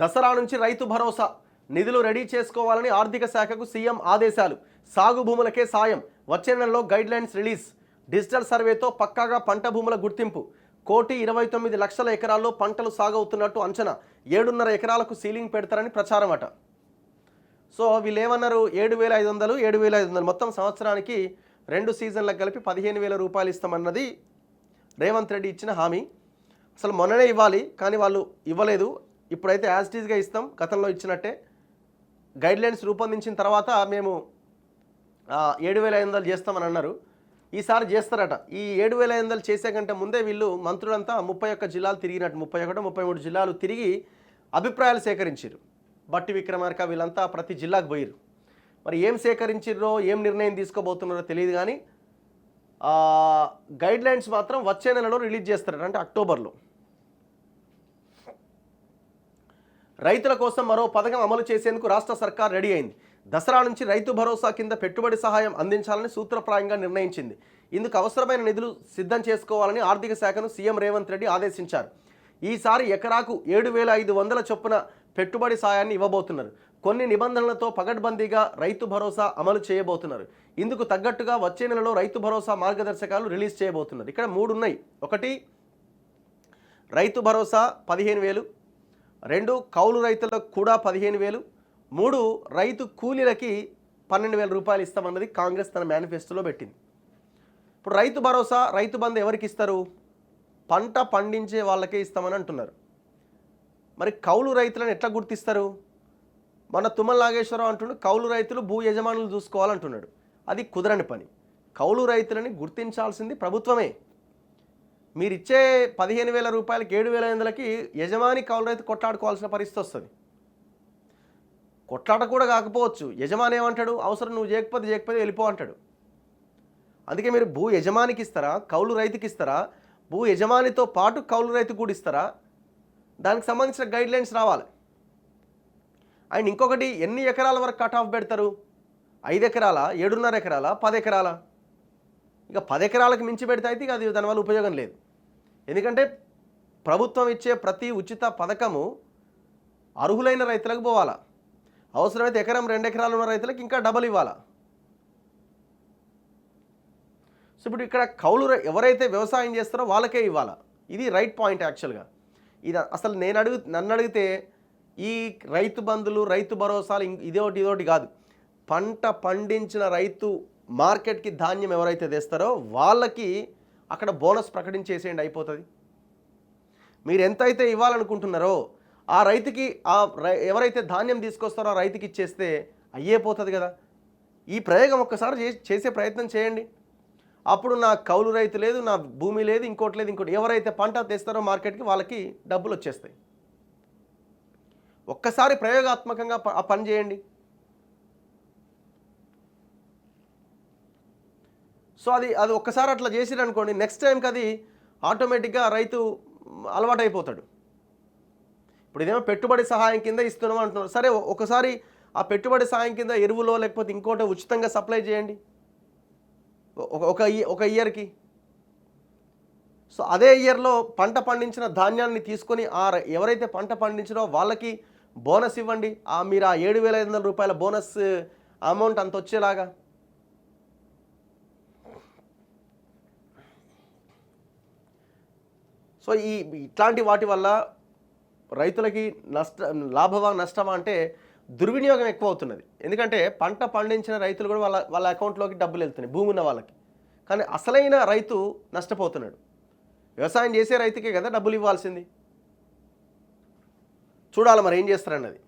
దసరా నుంచి రైతు భరోసా నిధులు రెడీ చేసుకోవాలని ఆర్థిక శాఖకు సీఎం ఆదేశాలు. సాగు భూములకే సాయం. వచ్చే నెలలో గైడ్లైన్స్ రిలీజ్. డిజిటల్ సర్వేతో పక్కాగా పంట భూముల గుర్తింపు. 1,29,00,000 ఎకరాల్లో పంటలు సాగవుతున్నట్టు అంచనా. 7.5 ఎకరాలకు సీలింగ్ పెడతారని ప్రచారం అట. సో వీళ్ళు ఏమన్నారు, 7,500 7,500 మొత్తం సంవత్సరానికి 2 సీజన్లకు కలిపి 15,000 రూపాయలు ఇస్తామన్నది రేవంత్ రెడ్డి ఇచ్చిన హామీ. అసలు మొన్ననే ఇవ్వాలి, కానీ వాళ్ళు ఇవ్వలేదు. ఇప్పుడైతే యాజ్ టీజ్గా ఇస్తాం, గతంలో ఇచ్చినట్టే. గైడ్లైన్స్ రూపొందించిన తర్వాత మేము 7,500 చేస్తామని అన్నారు. ఈసారి చేస్తారట. ఈ 7,500 చేసే కంటే ముందే వీళ్ళు మంత్రులంతా 31 జిల్లాలు తిరిగినట్టు, 31 33 జిల్లాలు తిరిగి అభిప్రాయాలు సేకరించారు. బట్టి విక్రమార్క వీళ్ళంతా ప్రతి జిల్లాకు పోయారు. మరి ఏం సేకరించారో, ఏం నిర్ణయం తీసుకోబోతున్నారో తెలియదు, కానీ గైడ్లైన్స్ మాత్రం వచ్చే నెలలో రిలీజ్ చేస్తారట, అంటే అక్టోబర్లో. రైతుల కోసం మరో పథకం అమలు చేసేందుకు రాష్ట్ర సర్కార్ రెడీ అయింది. దసరా నుంచి రైతు భరోసా కింద పెట్టుబడి సహాయం అందించాలని సూత్రప్రాయంగా నిర్ణయించింది. ఇందుకు అవసరమైన నిధులు సిద్ధం చేసుకోవాలని ఆర్థిక శాఖను సీఎం రేవంత్ రెడ్డి ఆదేశించారు. ఈసారి ఎకరాకు 7,500 చొప్పున పెట్టుబడి సాయాన్ని ఇవ్వబోతున్నారు. కొన్ని నిబంధనలతో పగడ్బందీగా రైతు భరోసా అమలు చేయబోతున్నారు. ఇందుకు తగ్గట్టుగా వచ్చే నెలలో రైతు భరోసా మార్గదర్శకాలు రిలీజ్ చేయబోతున్నారు. ఇక్కడ 3 ఉన్నాయి. 1 రైతు భరోసా 15,000, 2 కౌలు రైతులకు కూడా 15,000, 3 రైతు కూలీలకి 12,000 రూపాయలు ఇస్తామన్నది కాంగ్రెస్ తన మేనిఫెస్టోలో పెట్టింది. ఇప్పుడు రైతు భరోసా, రైతు బంధు ఎవరికి ఇస్తారు? పంట పండించే వాళ్ళకే ఇస్తామని అంటున్నారు. మరి కౌలు రైతులను ఎట్లా గుర్తిస్తారు? మన తుమ్మల నాగేశ్వరరావు అంటుండు కౌలు రైతులు భూ యజమానులు చూసుకోవాలంటున్నాడు. అది కుదరని పని. కౌలు రైతులని గుర్తించాల్సింది ప్రభుత్వమే. మీరిచ్చే 15,000 రూపాయలకి 7,500కి యజమాని కౌలు రైతు కొట్లాడుకోవాల్సిన పరిస్థితి వస్తుంది. కొట్లాట కూడా కాకపోవచ్చు. యజమాని ఏమంటాడు, అవసరం నువ్వు చేయకపోతే వెళ్ళిపో అంటాడు. అందుకే మీరు భూ యజమానికి ఇస్తారా, కౌలు రైతుకి ఇస్తారా, భూ యజమానితో పాటు కౌలు రైతు కూడా ఇస్తారా? దానికి సంబంధించిన గైడ్లైన్స్ రావాలి. అండ్ ఇంకొకటి, ఎన్ని ఎకరాల వరకు కట్ ఆఫ్ పెడతారు? 5 ఎకరాల, 7.5 ఎకరాల, 10 ఎకరాల? ఇక 10 ఎకరాలకు మించి పెడితే అయితే అది దానివల్ల ఉపయోగం లేదు. ఎందుకంటే ప్రభుత్వం ఇచ్చే ప్రతి ఉచిత పథకము అర్హులైన రైతులకు పోవాలా. అవసరమైతే 1 2 ఎకరాలు ఉన్న రైతులకు ఇంకా డబల్ ఇవ్వాలా. సో ఇప్పుడు ఇక్కడ కౌలు ఎవరైతే వ్యవసాయం చేస్తారో వాళ్ళకే ఇవ్వాలా. ఇది రైట్ పాయింట్ యాక్చువల్గా. ఇది అసలు నన్ను అడిగితే ఈ రైతు బంధులు, రైతు భరోసాలు ఇదోటి కాదు. పంట పండించిన రైతు మార్కెట్కి ధాన్యం ఎవరైతే తెస్తారో వాళ్ళకి అక్కడ బోనస్ ప్రకటించేసేయండి, అయిపోతుంది. మీరు ఎంతైతే ఇవ్వాలనుకుంటున్నారో ఆ రైతుకి, ఎవరైతే ధాన్యం తీసుకొస్తారో ఆ రైతుకి ఇచ్చేస్తే అయ్యేపోతుంది కదా. ఈ ప్రయోగం ఒక్కసారి చేసే ప్రయత్నం చేయండి. అప్పుడు నా కౌలు రైతు లేదు, నా భూమి లేదు, ఇంకోటి ఎవరైతే పంట తెస్తారో మార్కెట్కి వాళ్ళకి డబ్బులు వచ్చేస్తాయి. ఒక్కసారి ప్రయోగాత్మకంగా ఆ పని చేయండి. సో అది ఒక్కసారి అట్లా చేసిరనుకోండి, నెక్స్ట్ టైంకి అది ఆటోమేటిక్గా రైతు అలవాటు అయిపోతాడు. ఇప్పుడు ఇదేమో పెట్టుబడి సహాయం కింద ఇస్తున్నాం అంటున్నారు. సరే, ఒకసారి ఆ పెట్టుబడి సహాయం కింద ఎరువులో లేకపోతే ఇంకోటి ఉచితంగా సప్లై చేయండి ఒక ఇయర్కి. సో అదే ఇయర్లో పంట పండించిన ధాన్యాన్ని తీసుకొని ఎవరైతే పంట పండించారో వాళ్ళకి బోనస్ ఇవ్వండి. మీరు ఆ 7,500 రూపాయల బోనస్ అమౌంట్ అంత వచ్చేలాగా. సో ఇట్లాంటి వాటి వల్ల రైతులకి లాభమా నష్టమా అంటే దుర్వినియోగం ఎక్కువ అవుతున్నది. ఎందుకంటే పంట పండించిన రైతులు కూడా వాళ్ళ అకౌంట్లోకి డబ్బులు వెళ్తున్నాయి, భూమి ఉన్న వాళ్ళకి. కానీ అసలైన రైతు నష్టపోతున్నాడు. వ్యవసాయం చేసే రైతుకే కదా డబ్బులు ఇవ్వాల్సింది. చూడాలి మరి ఏం చేస్తారన్నది.